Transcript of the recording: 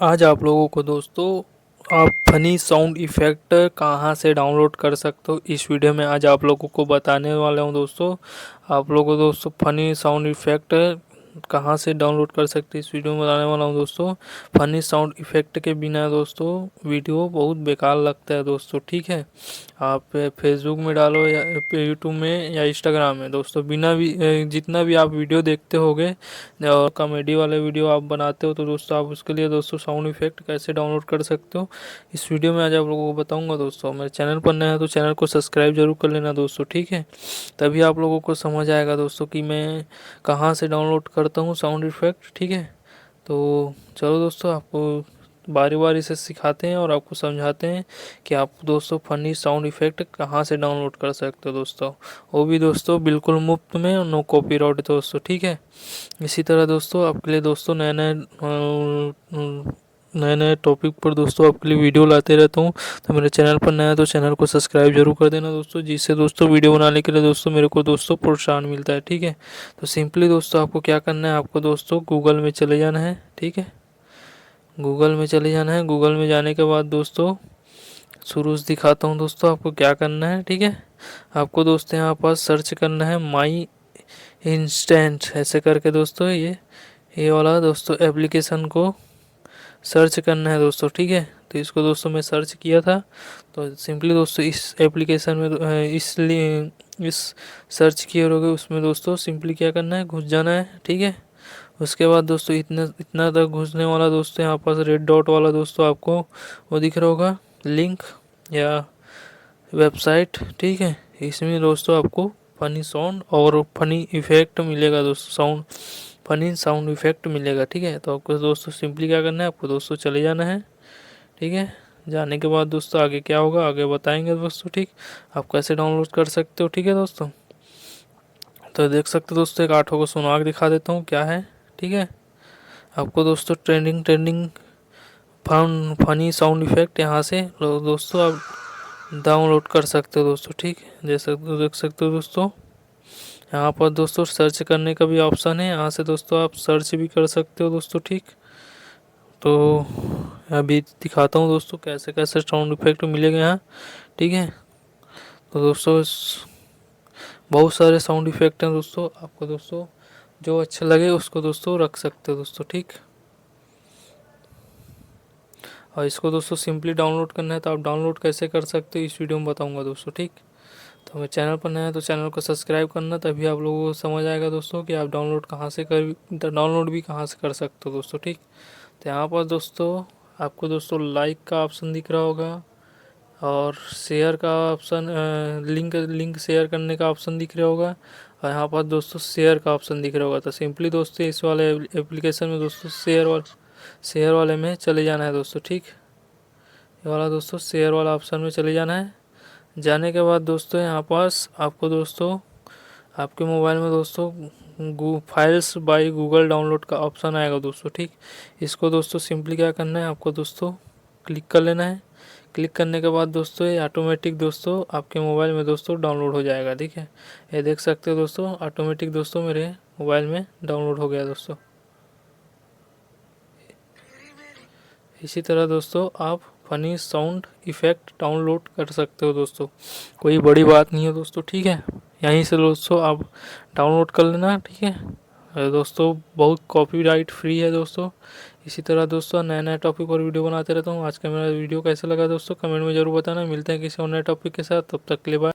आज आप लोगों को दोस्तों आप फनी साउंड इफ़ेक्ट कहाँ से डाउनलोड कर सकते हो, इस वीडियो में आज आप लोगों को बताने वाला हूँ दोस्तों। आप लोगों को दोस्तों फनी साउंड इफ़ेक्ट कहाँ से डाउनलोड कर सकते हैं इस वीडियो में बताने वाला हूँ दोस्तों। फनी साउंड इफ़ेक्ट के बिना दोस्तों वीडियो बहुत बेकार लगता है दोस्तों, ठीक है। आप फेसबुक में डालो या यूट्यूब में या इंस्टाग्राम में दोस्तों, बिना भी जितना भी आप वीडियो देखते होगे और कॉमेडी वाले वीडियो आप बनाते हो, तो दोस्तों आप उसके लिए दोस्तों साउंड इफेक्ट कैसे डाउनलोड कर सकते हो इस वीडियो में आज आप लोगों को बताऊंगा दोस्तों। मेरे चैनल पर नया है तो चैनल को सब्सक्राइब जरूर कर लेना दोस्तों, ठीक है। तभी आप लोगों को समझ आएगा दोस्तों कि मैं कहाँ से डाउनलोड करता हूँ साउंड इफेक्ट, ठीक है। तो चलो दोस्तों, आपको बारी बारी से सिखाते हैं और आपको समझाते हैं कि आप दोस्तों फनी साउंड इफेक्ट कहाँ से डाउनलोड कर सकते हो दोस्तों, वो भी दोस्तों बिल्कुल मुफ्त में और नो कॉपीराइट दोस्तों, ठीक है। इसी तरह दोस्तों आपके लिए दोस्तों नए नए टॉपिक पर दोस्तों आपके लिए वीडियो लाते रहता हूँ। तो मेरे चैनल पर नया है तो चैनल को सब्सक्राइब जरूर कर देना दोस्तों, जिससे दोस्तों वीडियो बनाने के लिए दोस्तों मेरे को दोस्तों प्रोत्साहन मिलता है, ठीक है। तो सिंपली दोस्तों आपको क्या करना है, आपको दोस्तों गूगल में चले जाना है, ठीक है। गूगल में चले जाना है। गूगल में जाने के बाद दोस्तों शुरू से दिखाता हूँ दोस्तों आपको क्या करना है, ठीक है। आपको दोस्तों यहाँ पर सर्च करना है माई इंस्टेंट ऐसे करके दोस्तों, ये वाला दोस्तों एप्लीकेशन को सर्च करना है दोस्तों, ठीक है। तो इसको दोस्तों मैं सर्च किया था, तो सिंपली दोस्तों इस एप्लीकेशन में इसलिए इस सर्च किए रहोगे उसमें दोस्तों सिंपली क्या करना है, घुस जाना है, ठीक है। उसके बाद दोस्तों इतना इतना तक घुसने वाला दोस्तों यहाँ पास रेड डॉट वाला दोस्तों आपको वो दिख रहा होगा लिंक या वेबसाइट, ठीक है। इसमें दोस्तों आपको फनी साउंड और फनी इफेक्ट मिलेगा दोस्तों, फनी साउंड इफेक्ट मिलेगा, ठीक है। तो आपको दोस्तों सिंपली क्या करना है, आपको दोस्तों चले जाना है, ठीक है। जाने के बाद दोस्तों आगे क्या होगा आगे बताएंगे दोस्तों, ठीक। आप कैसे डाउनलोड कर सकते हो, ठीक है दोस्तों। तो देख सकते हो दोस्तों, एक आठों को सुना के दिखा देता हूँ क्या है, ठीक है। आपको दोस्तों trending trending funny sound effect यहाँ से दोस्तों आप डाउनलोड कर सकते हो दोस्तों, ठीक है। जैसे देख सकते हो दोस्तों यहाँ पर दोस्तों सर्च करने का भी ऑप्शन है, यहाँ से दोस्तों आप सर्च भी कर सकते हो दोस्तों, ठीक। तो अभी दिखाता हूँ दोस्तों कैसे कैसे साउंड इफेक्ट मिलेगा यहाँ, ठीक है। तो दोस्तों बहुत सारे साउंड इफेक्ट हैं दोस्तों, आपको दोस्तों जो अच्छा लगे उसको दोस्तों रख सकते हो दोस्तों, ठीक। और इसको दोस्तों सिंपली डाउनलोड करना है, तो आप डाउनलोड कैसे कर सकते हो इस वीडियो में बताऊंगा दोस्तों, ठीक। तो मेरे चैनल पर नया है तो चैनल को सब्सक्राइब करना, तभी आप लोगों को समझ आएगा दोस्तों कि आप डाउनलोड भी कहाँ से कर सकते हो दोस्तों, ठीक। तो यहाँ पर दोस्तों आपको दोस्तों लाइक का ऑप्शन दिख रहा होगा और शेयर का ऑप्शन, लिंक लिंक शेयर करने का ऑप्शन दिख रहा होगा, और यहाँ पर दोस्तों शेयर का ऑप्शन दिख रहा होगा। तो सिंपली दोस्तों इस वाले एप्लीकेशन में दोस्तों शेयर वाले में चले जाना है दोस्तों, ठीक। ये वाला दोस्तों शेयर वाला ऑप्शन में चले जाना है। जाने के बाद दोस्तों यहाँ पास आपको दोस्तों आपके मोबाइल में दोस्तों फाइल्स बाय गूगल डाउनलोड का ऑप्शन आएगा दोस्तों, ठीक। इसको दोस्तों सिंपली क्या करना है, आपको दोस्तों क्लिक कर लेना है। क्लिक करने के बाद दोस्तों ये ऑटोमेटिक दोस्तों आपके मोबाइल में दोस्तों डाउनलोड हो जाएगा, ठीक है। ये देख सकते हो दोस्तों ऑटोमेटिक दोस्तों मेरे मोबाइल में डाउनलोड हो गया दोस्तों। इसी तरह दोस्तों आप फनी साउंड इफेक्ट डाउनलोड कर सकते हो दोस्तों, कोई बड़ी बात नहीं है दोस्तों, ठीक है। यहीं से दोस्तों आप डाउनलोड कर लेना, ठीक है। दोस्तों बहुत कॉपीराइट फ्री है दोस्तों। इसी तरह दोस्तों नए नए टॉपिक और वीडियो बनाते रहता हूँ। आज का मेरा वीडियो कैसा लगा दोस्तों कमेंट में ज़रूर बताना। मिलते हैं किसी और नए टॉपिक के साथ, तब तक के लिए बाय।